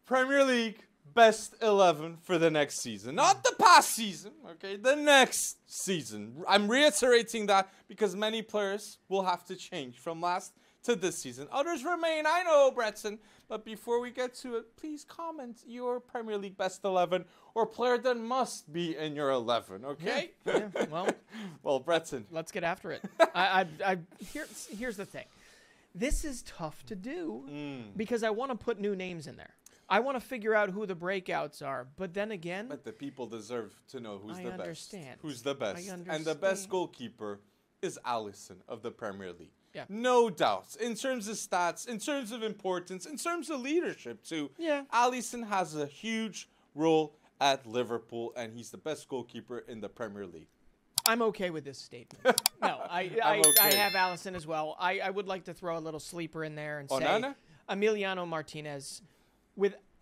Premier League best 11 for the next season. Not the past season, okay? The next season. I'm reiterating that because many players will have to change from last to this season. Others remain, I know, Bretson. But before we get to it, please comment your Premier League best 11 or player that must be in your 11, okay? Yeah, well, Bretson. Let's get after it. Here's the thing. This is tough to do because I want to put new names in there. I want to figure out who the breakouts are, but then again... But the people deserve to know who's the best. I understand. Who's the best. I understand. And the best goalkeeper is Alisson of the Premier League. Yeah. No doubts. In terms of stats, in terms of importance, in terms of leadership too. Yeah. Alisson has a huge role at Liverpool, and he's the best goalkeeper in the Premier League. I'm okay with this statement. No, I have Alisson as well. I would like to throw a little sleeper in there and say Emiliano Martinez.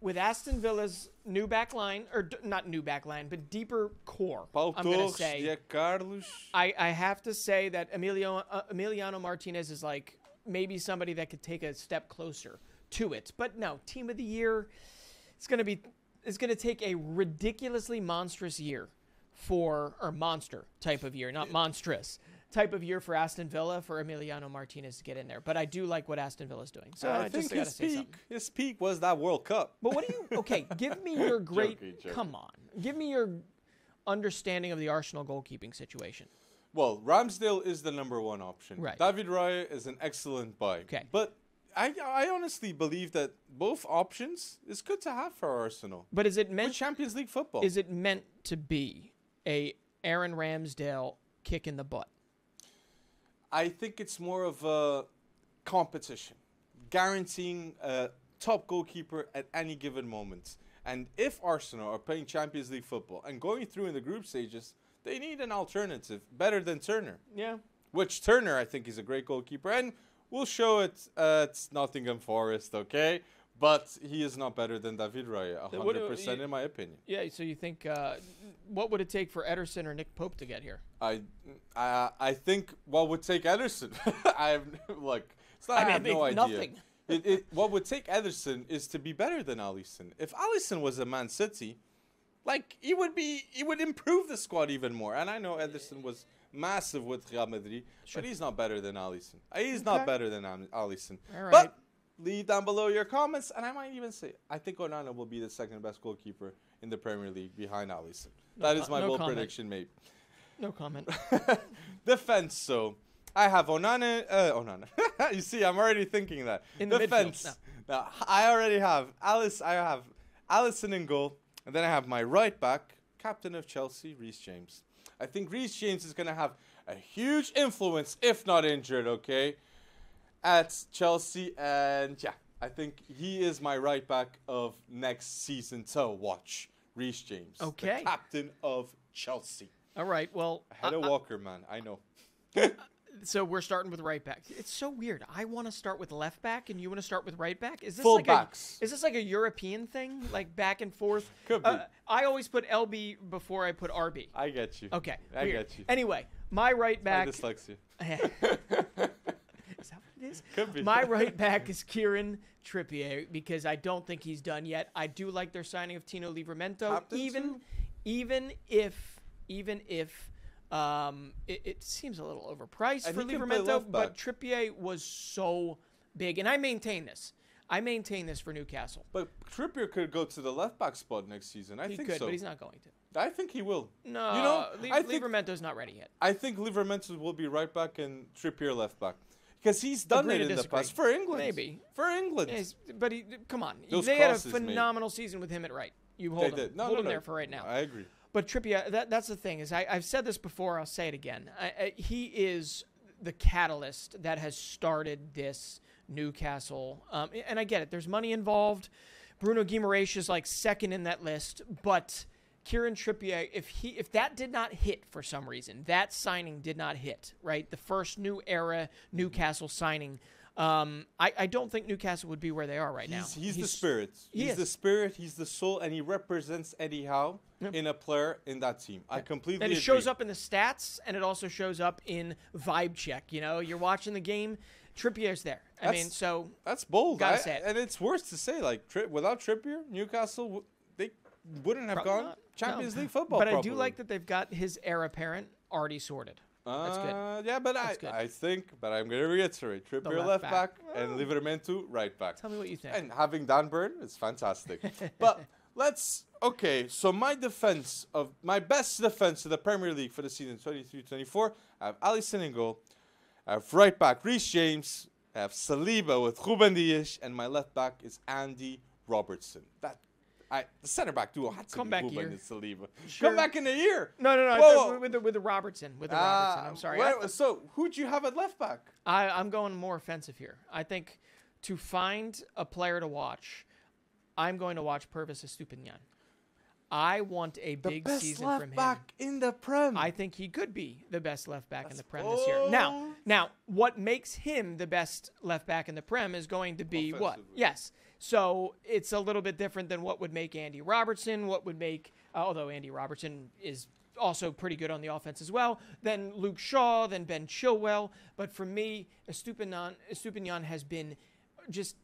With Aston Villa's new back line, or not new back line, but deeper core, I'm going to say. I have to say that Emiliano Martinez is like maybe somebody that could take a step closer to it. But no, team of the year, it's going to take a ridiculously monstrous year or monster type of year, not monstrous type of year for Aston Villa for Emiliano Martinez to get in there. But I do like what Aston Villa's doing. So I think his peak was that World Cup. But what do you... Okay, give me your great... Joking. Come on. Give me your understanding of the Arsenal goalkeeping situation. Well, Ramsdale is the number one option. Right. David Raya is an excellent buy. Okay. But I honestly believe that both options is good to have for Arsenal. But is it meant... With Champions League football. Is it meant to be a Aaron Ramsdale kick in the butt? I think it's more of a competition, guaranteeing a top goalkeeper at any given moment. And if Arsenal are playing Champions League football and going through in the group stages, they need an alternative better than Turner. Yeah. Which Turner, I think, is a great goalkeeper. And we'll show it at Nottingham Forest, okay? But he is not better than David Raya, 100% in my opinion. Yeah, so you think, what would it take for Ederson or Nick Pope to get here? I think what would take Ederson, I have no idea. Nothing. What would take Ederson is to be better than Alisson. If Alisson was a Man City, he would improve the squad even more. And I know Ederson was massive with Real Madrid, but he's not better than Alisson. He's not better than Alisson. All right. But leave down below your comments, and I might even say I think Onana will be the second best goalkeeper in the Premier League behind Alisson. That is my bold prediction, mate. No comment. Defense, so I have Onana. You see, I'm already thinking that. In the defense. No. Now, I already have Alice. I have Alisson in goal, and then I have my right back, captain of Chelsea, Reece James. I think Reece James is going to have a huge influence, if not injured, okay, at Chelsea. And yeah, I think he is my right back of next season to watch. Reece James, okay, the captain of Chelsea. All right, well, I had a Walker, man. I know. So we're starting with right back. It's so weird. I want to start with left back, and you want to start with right back. Is this full like backs? Is this like a European thing, like back and forth? Could be. I always put LB before I put RB. I get you. Okay, I get you. Anyway, my right back. My dyslexia. Is that what it is? Could be. My right back is Kieran Trippier because I don't think he's done yet. I do like their signing of Tino Livramento, even if it seems a little overpriced for Livramento, but Trippier was so big, and I maintain this. I maintain this for Newcastle. But Trippier could go to the left back spot next season. He think could, so. But he's not going to. I think he will. No, Livramento's not ready yet. I think Livramento will be right back and Trippier left back. Because he's done it in the past. For England. Maybe. For England. Yes, but come on. Those they had a phenomenal season with him at right. You hold him. Hold him there for right now. I agree. But Trippier, that's the thing. Is I've said this before. I'll say it again. He is the catalyst that has started this Newcastle. And I get it. There's money involved. Bruno Guimaraes is like second in that list. But Kieran Trippier, if that did not hit for some reason, that signing did not hit, right? The first new era Newcastle signing. I don't think Newcastle would be where they are right now. He's the spirit. He's the spirit. He's the soul, and he represents Eddie Howe in a player in that team. I completely agree. And it shows up in the stats, and it also shows up in vibe check. You know, you're watching the game. Trippier's there. I mean, so that's bold. Gotta say it. And it's worse to say, like, without Trippier, Newcastle, they wouldn't have gone Champions League football. But I do like that they've got his heir apparent already sorted. That's good. Yeah, but I think, but I'm going to reiterate, Trippier left back and Livramento right back. Tell me what you think. And having Dan Burn is fantastic. But so my best defense of the Premier League for the season 23-24, I have Alisson in goal. I have right back Reece James. I have Saliba with Ruben Dias, and my left back is Andy Robertson. The center back duo had to be Ruben and Saliba. Sure. Come back in a year. No. With the Robertson. With the Robertson. I'm sorry. So who'd you have at left back? I'm going more offensive here. I think to find a player to watch, I'm going to watch Purvis Estupiñán. I want a big season from him. The best left back in the Prem. I think he could be the best left back in the Prem this year. Now, what makes him the best left back in the Prem is going to be what? Yes. So it's a little bit different than what would make Andy Robertson, what would make, although Andy Robertson is also pretty good on the offense as well, then Luke Shaw, then Ben Chilwell. But for me, Estupiñán has been just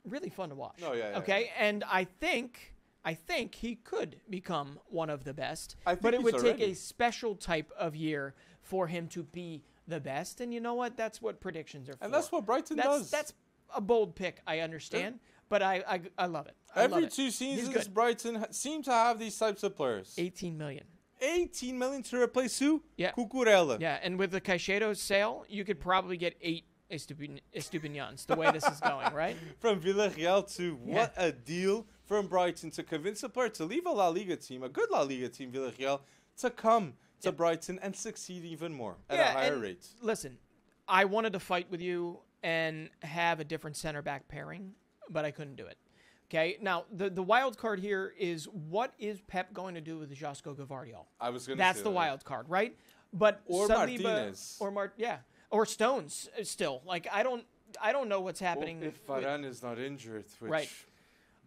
really fun to watch. Okay? And I think he could become one of the best, but it would take a special type of year for him to be the best. And you know what? That's what predictions are for. And that's what Brighton does. That's a bold pick, I understand, but I love it. Every 2 seasons, Brighton seem to have these types of players. 18 million. 18 million to replace who? Yeah. Cucurella. Yeah, and with the Caicedo sale, you could probably get 8 Estupiñáns, the way this is going, right? From Villarreal to what a deal from Brighton to convince a player to leave a La Liga team, a good La Liga team, Villarreal, to come to Brighton and succeed even more at a higher rate. Listen, I wanted to fight with you and have a different center back pairing, but I couldn't do it. Okay, now the wild card here is what is Pep going to do with Josko Gvardiol? I was going to say that's the wild card, right? But or Saliba, Martinez, or Stones still. Like I don't know what's happening. Well, if Varane is not injured, which right.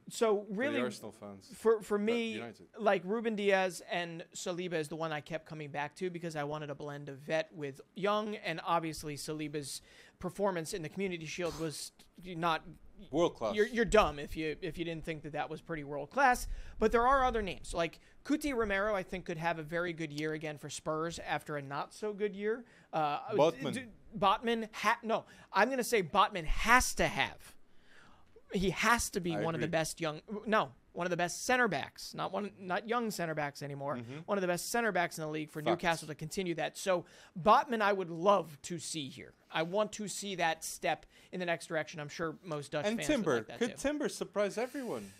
So really, for the Arsenal fans, for me, like Ruben Dias and Saliba is the one I kept coming back to because I wanted a blend of vet with young, and obviously Saliba's performance in the Community Shield was not world class. You're dumb if you didn't think that was pretty world class. But there are other names like Cuti Romero. I think could have a very good year again for Spurs after a not so good year. Botman. I'm going to say Botman has to have. He has to be one of the best one of the best center backs, not young center backs anymore. Mm-hmm. One of the best center backs in the league for Newcastle to continue that. So Botman, I would love to see here. I want to see that step in the next direction. I'm sure most Dutch fans Timber. would like that Could Timber surprise everyone?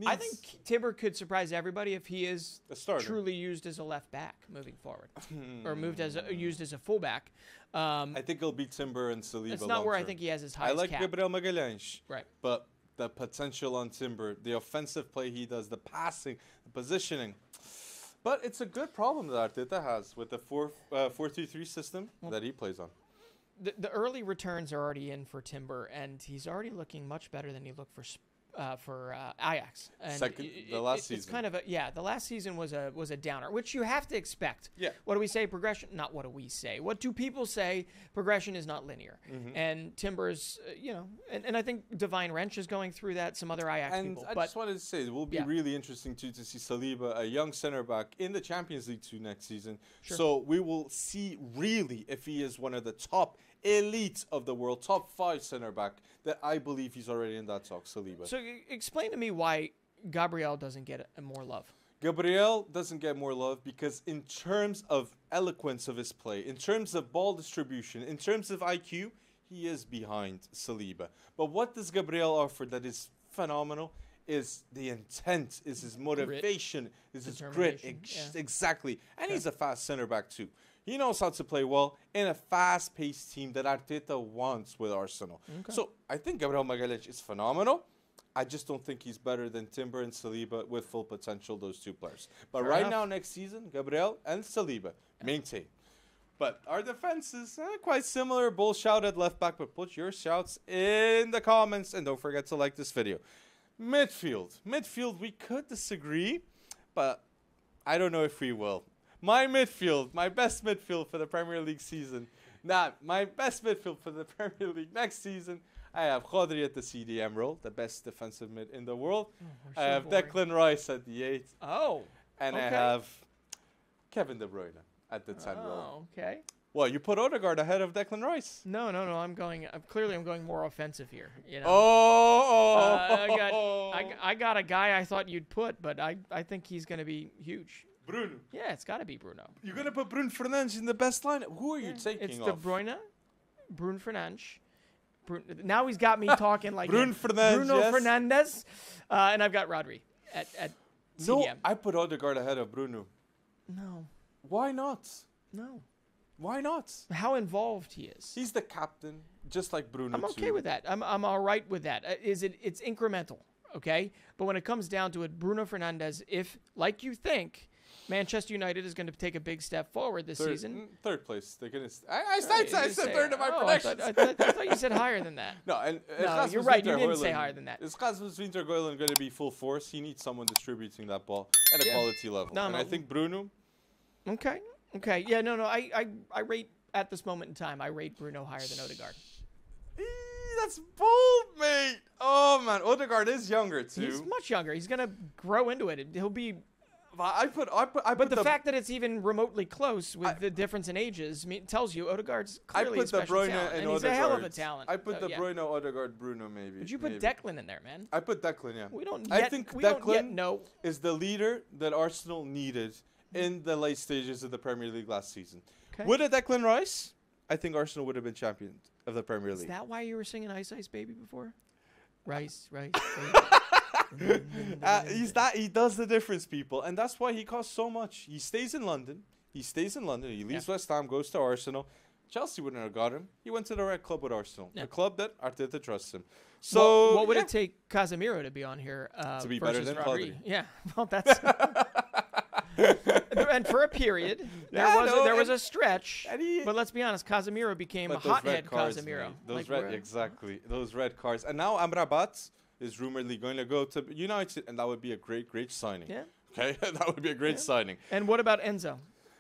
I think Timber could surprise everybody if he is truly used as a left back moving forward, or used as a fullback. I think it'll be Timber and Saliba. That's not where I think he has his highest I like cap. Gabriel Magalhães, right? But the potential on Timber, the offensive play he does, the passing, the positioning. But it's a good problem that Arteta has with the 4-3-3 system that he plays on. The early returns are already in for Timber, and he's already looking much better than he looked for Ajax. And the last season. It's kind of the last season was a downer, which you have to expect. Yeah. What do we say? Progression? Not what do we say? What do people say? Progression is not linear. Mm-hmm. And Timber's, and I think Divine Wrench is going through that. Some other Ajax people. And I just wanted to say it will be really interesting to see Saliba, a young center back, in the Champions League 2 next season. Sure. So we will see really if he is one of the top elite of the world, top 5 center back, that I believe he's already in that talk, Saliba. So explain to me why Gabriel doesn't get more love. Gabriel doesn't get more love because in terms of eloquence of his play, in terms of ball distribution, in terms of IQ, he is behind Saliba. But what does Gabriel offer that is phenomenal is the intent, is his motivation, is his grit. Exactly. And he's a fast center back too. He knows how to play well in a fast-paced team that Arteta wants with Arsenal. Okay. So I think Gabriel Magalhães is phenomenal. I just don't think he's better than Timber and Saliba with full potential, those 2 players. But Fair enough. Next season, Gabriel and Saliba maintain. But our defense is quite similar. Bull shout at left back, but put your shouts in the comments. And don't forget to like this video. Midfield, we could disagree, but I don't know if we will. My best midfield for the Premier League season Now, my best midfield for the Premier League next season, I have Gvardiol at the CDM role, the best defensive mid in the world. I have Declan Rice at the 8. Oh. And I have Kevin De Bruyne at the 10 role. Oh, okay. Well, you put Odegaard ahead of Declan Rice. No. I'm going more offensive here. You know. I got a guy I thought you'd put, but I think he's going to be huge. Bruno. Yeah, it's got to be Bruno. You're going to put Bruno Fernandes in the best lineup. Who are you taking it's off? It's De Bruyne, Bruno Fernandes. Now he's got me talking like Bruno Fernandes, and I've got Rodri at CDM. No, I put Odegaard ahead of Bruno. No. Why not? No. Why not? How involved he is. He's the captain, just like Bruno. I'm okay with that. I'm all right with that. It's incremental, okay? But when it comes down to it, Bruno Fernandes, if, like you think, Manchester United is going to take a big step forward this season. Third place. They're gonna. I said third in my predictions. I thought you said higher than that. No, you're right. You didn't say higher than that. Is Rasmus Winter-Geulen going to be full force? He needs someone distributing that ball at a quality level. I think Bruno. Okay. Yeah. No. I rate at this moment in time. I rate Bruno higher than Odegaard. That's bold, mate. Oh man, Odegaard is younger too. He's much younger. He's going to grow into it. He'll be. But the fact that it's even remotely close with the difference in ages tells you Odegaard's clearly a special talent. And he's a hell of a talent. I put De Bruyne, Odegaard, Bruno maybe. But you put Declan in there, man. I put Declan, yeah. I think Declan is the leader that Arsenal needed in the late stages of the Premier League last season. Okay. With a Declan Rice, I think Arsenal would have been champion of the Premier League. Is that why you were singing Ice Ice Baby before? Rice. He does the difference, people, and that's why he costs so much. He stays in London. He leaves West Ham, goes to Arsenal. Chelsea wouldn't have got him. He went to the right club with Arsenal, the club that Arteta trusts him. So what would it take Casemiro to be on here to be better than Rodri? Yeah, well, that's and for a period there was a stretch. But let's be honest, Casemiro became a hothead Casemiro. Those red cards, and now Amrabat is rumoredly going to go to United, and that would be a great signing. Yeah. Okay, that would be a great signing. And what about Enzo?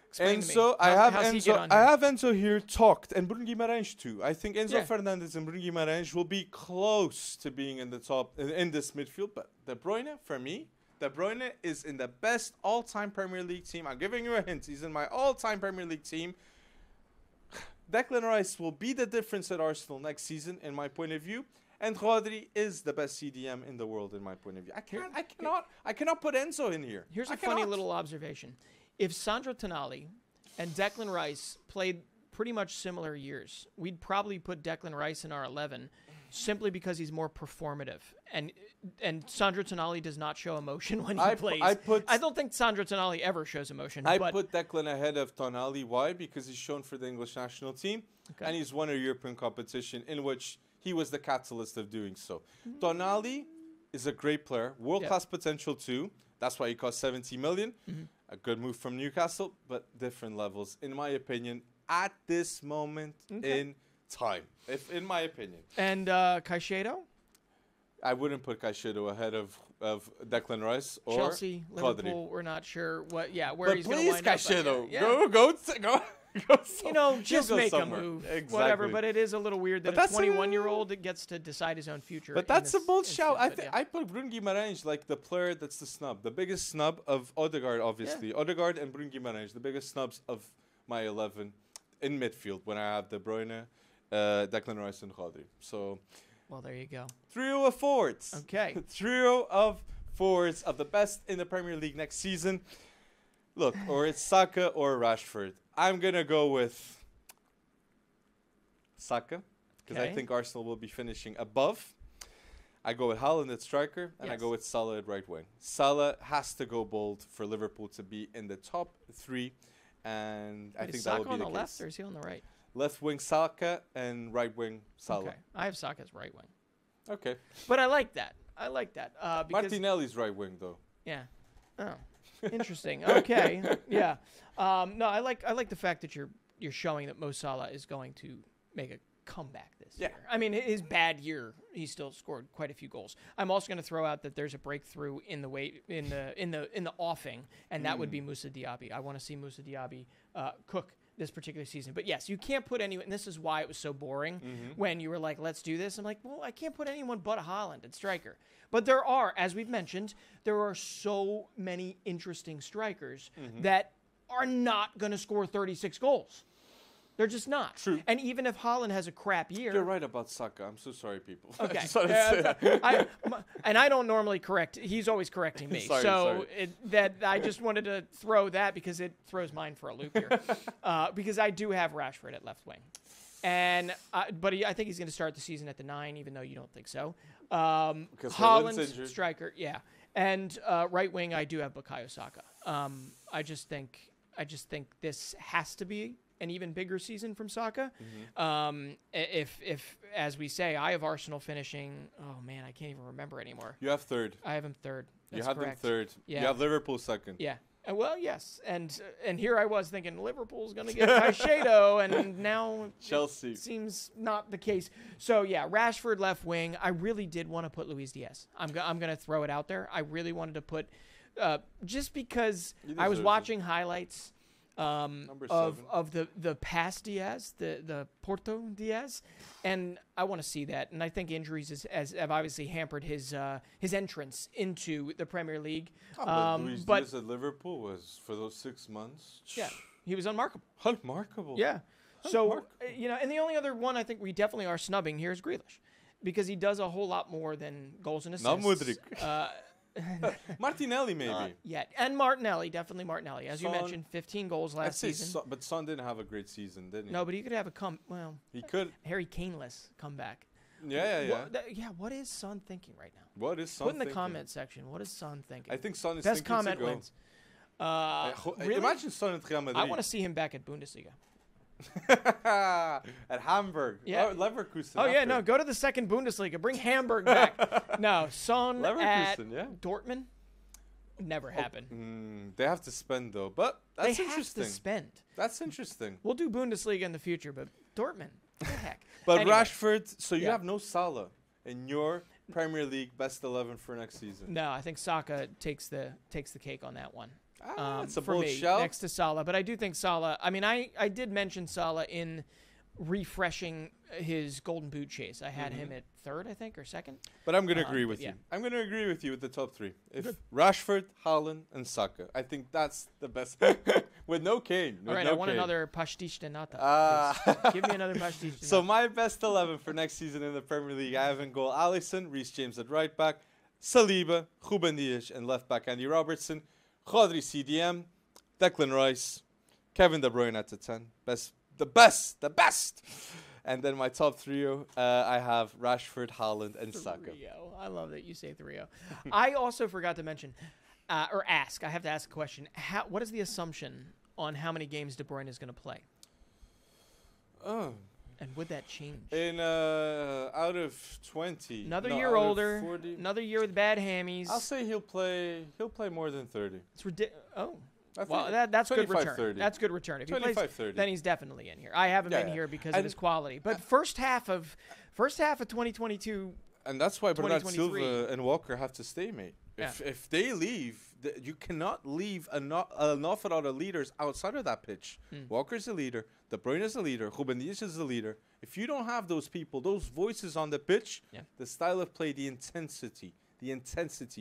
Explain to me. I have Enzo here talked, and Bruno Guimaraes too. I think Enzo Fernandes and Bruno Guimaraes will be close to being in the top in this midfield. But De Bruyne, for me, De Bruyne is in the best all-time Premier League team. I'm giving you a hint. He's in my all-time Premier League team. Declan Rice will be the difference at Arsenal next season, in my point of view. And Rodri is the best CDM in the world, in my point of view. I cannot put Enzo in here. Here's a funny little observation. If Sandro Tonali and Declan Rice played pretty much similar years, we'd probably put Declan Rice in our 11 simply because he's more performative. And Sandro Tonali does not show emotion when he plays. I don't think Sandro Tonali ever shows emotion. I put Declan ahead of Tonali. Why? Because he's shown for the English national team, and he's won a European competition in which he was the catalyst of doing so. Tonali is a great player, world-class potential too. That's why he cost 70 million. A good move from Newcastle, but different levels, in my opinion, at this moment in time, in my opinion. And Caicedo? I wouldn't put Caicedo ahead of Declan Rice or Chelsea, Liverpool. Rodri. We're not sure where he's going to wind Caicedo, up. Yeah. Go. Just make a move, whatever. But it is a little weird that a 21-year-old gets to decide his own future. But that's a bold shout. I put Bruno Guimaraes like the player that's the snub, the biggest snub of Odegaard, obviously. Odegaard and Bruno Guimaraes, the biggest snubs of my 11 in midfield when I have De Bruyne, Declan Rice, and Rodri. So, well, there you go. Trio of forwards. Okay. Trio of forwards of the best in the Premier League next season. Look, or it's Saka or Rashford. I'm going to go with Saka because I think Arsenal will be finishing above. I go with Haaland at striker, and I go with Salah at right wing. Salah has to go bold for Liverpool to be in the top 3, and I think that will be the case. Is Saka on the left or is he on the right? Left wing Saka and right wing Salah. Okay. I have Saka as right wing. Okay. But I like that. Martinelli's right wing, though. Yeah. Oh. Interesting. Okay. Yeah. No, I like the fact that you're showing that Mo Salah is going to make a comeback this year. I mean, his bad year, he still scored quite a few goals. I'm also going to throw out that there's a breakthrough in the offing, and that would be Moussa Diaby. I want to see Moussa Diaby cook this particular season. But yes, you can't put anyone. And this is why it was so boring when you were like, "Let's do this." I'm like, "Well, I can't put anyone but Haaland at striker." But there are, as we've mentioned, there are so many interesting strikers that are not going to score 36 goals. They're just not. True. And even if Haaland has a crap year... You're right about Saka. I'm so sorry, people. Okay. I just wanted to say that. And I don't normally correct. He's always correcting me. Sorry. I just wanted to throw that because it throws mine for a loop here. Because I do have Rashford at left wing. But I think he's going to start the season at the 9, even though you don't think so. Because Haaland, striker, yeah. And right wing, I do have Bukayo Saka. I just think this has to be an even bigger season from Saka. If as we say, I have Arsenal finishing. Oh man, I can't even remember anymore. You have third. I have him third. That's you have correct. them third. Yeah. You have Liverpool second. Yeah. Well, yes, and here I was thinking Liverpool's going to get Caicedo, and now Chelsea seems not the case. So yeah, Rashford left wing. I really did want to put Luis Diaz. I'm going to throw it out there. I really wanted to put just because I was watching highlights of the past Diaz, the Porto Diaz, and I want to see that. And I think injuries have obviously hampered his entrance into the Premier League. Luis Diaz at Liverpool was for those 6 months. Yeah, he was unmarkable. Unmarkable. Yeah. So and the only other one I think we definitely are snubbing here is Grealish, because he does a whole lot more than goals and assists. Not Mudryk. Martinelli, maybe. And Martinelli, definitely Martinelli. As you mentioned, 15 goals last season. But Son didn't have a great season, didn't he? No, but he could have he could. Harry Kane-less comeback. Yeah. What is Son thinking right now? What is Son thinking? Put in the thinking? comment section. What is Son thinking? I think Son is Best thinking comment to go. wins. Really? Imagine Son at Real Madrid. I want to see him back at Bundesliga. At Hamburg. Yeah. Oh, Leverkusen. Oh, yeah, no. Go to the second Bundesliga. Bring Hamburg back. No, Son at Dortmund. Never happened. They have to spend, though. But that's interesting. They have to spend. That's interesting. We'll do Bundesliga in the future, but Dortmund, what the heck? But anyway, Rashford, so you have no Salah in your Premier League best 11 for next season. No, I think Saka takes the cake on that one. It's a for bold me, shout. next to Salah. But I do think Salah, I mean, I did mention Salah in refreshing his Golden Boot chase. I had him at third, I think, or second. But I'm going to agree with you. I'm going to agree with you with the top three. If Rashford, Haaland, and Saka. I think that's the best. With no Kane. All right, I want another pastiche de nata. Give me another pastiche de nata. So my best 11 for next season in the Premier League, I have in goal Alisson, Reece James at right back, Saliba, Ruben Dias, and left back Andy Robertson, Rodri CDM, Declan Rice, Kevin De Bruyne at the 10. The best. And then my top trio, I have Rashford, Haaland, and Saka. I love that you say trio. I also forgot to mention, or ask. I have to ask a question. What is the assumption on how many games De Bruyne is going to play? Oh. And would that change? In out of 20. Another year older. Another year with bad hammies. I'll say he'll play more than 30. It's ridiculous. Oh. Well, that's good return. 30. That's good return. If he plays, 30. then he's definitely in here. I have him in here because of his quality. But first half of 2022, and that's why Bernard Silva and Walker have to stay, mate. If they leave, you cannot leave an awful lot of leaders outside of that pitch. Walker's a leader. De Bruyne is a leader. Ruben Dias is a leader. If you don't have those people, those voices on the pitch, the style of play, the intensity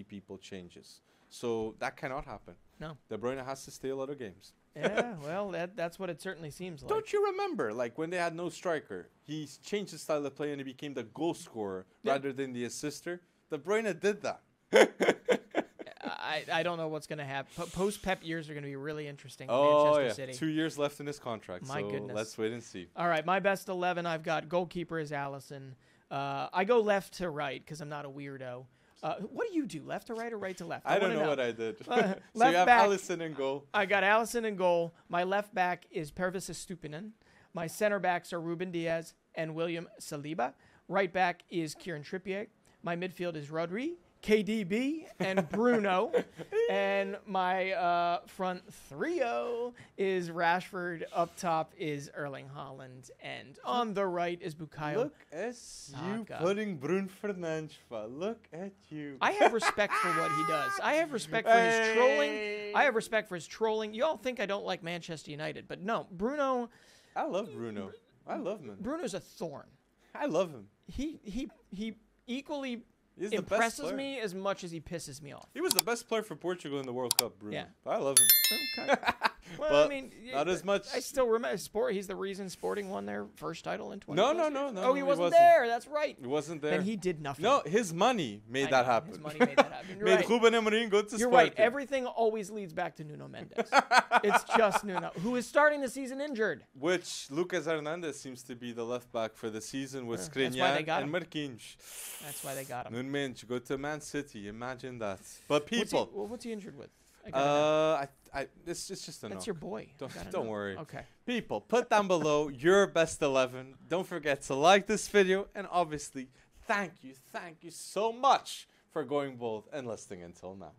people changes. So that cannot happen. No. De Bruyne has to stay a lot of games. Yeah, well, that's what it certainly seems like. Don't you remember, like, when they had no striker, he changed his style of play and he became the goal scorer rather than the assister? De Bruyne did that. I don't know what's going to happen. Post-Pep years are going to be really interesting for Manchester City. 2 years left in his contract. My goodness. Let's wait and see. All right, my best 11, I've got goalkeeper is Alisson. I go left to right because I'm not a weirdo. What do you do, left to right or right to left? I don't know what I did. So you have back, Alisson in goal. I got Alisson in goal. My left back is Pervis Estupinan. My center backs are Ruben Diaz and William Saliba. Right back is Kieran Trippier. My midfield is Rodri, KDB, and Bruno. And my front trio is Rashford. Up top is Erling Haaland. And on the right is Bukayo Look at you putting Bruno Fernandes. Look at you. I have respect for what he does. I have respect for his trolling. I have respect for his trolling. You all think I don't like Manchester United, but no, Bruno. I love Bruno. I love him. Bruno's a thorn. I love him. He equally impresses me as much as he pisses me off. He was the best player for Portugal in the World Cup, Bruno. Yeah. I love him. Okay. Well, but I mean, not as much. I still remember He's the reason Sporting won their first title in 20. No. Oh, he wasn't there. That's right. He wasn't there. And he did nothing. No, his money made that happen. His money made that happen. You're made right. Ruben Amorim go to Sporting. You're right. Everything always leads back to Nuno Mendes. It's just Nuno, who is starting the season injured. Which Lucas Hernandez seems to be the left back for the season with Skriniar and Marquinhos. That's why they got him. Nuno Mendes go to Man City. Imagine that. But people, what's he injured with? It's just a no. That's your boy. Don't worry. Okay. People, put down below your best 11. Don't forget to like this video, and obviously, thank you so much for going bold and listening until now.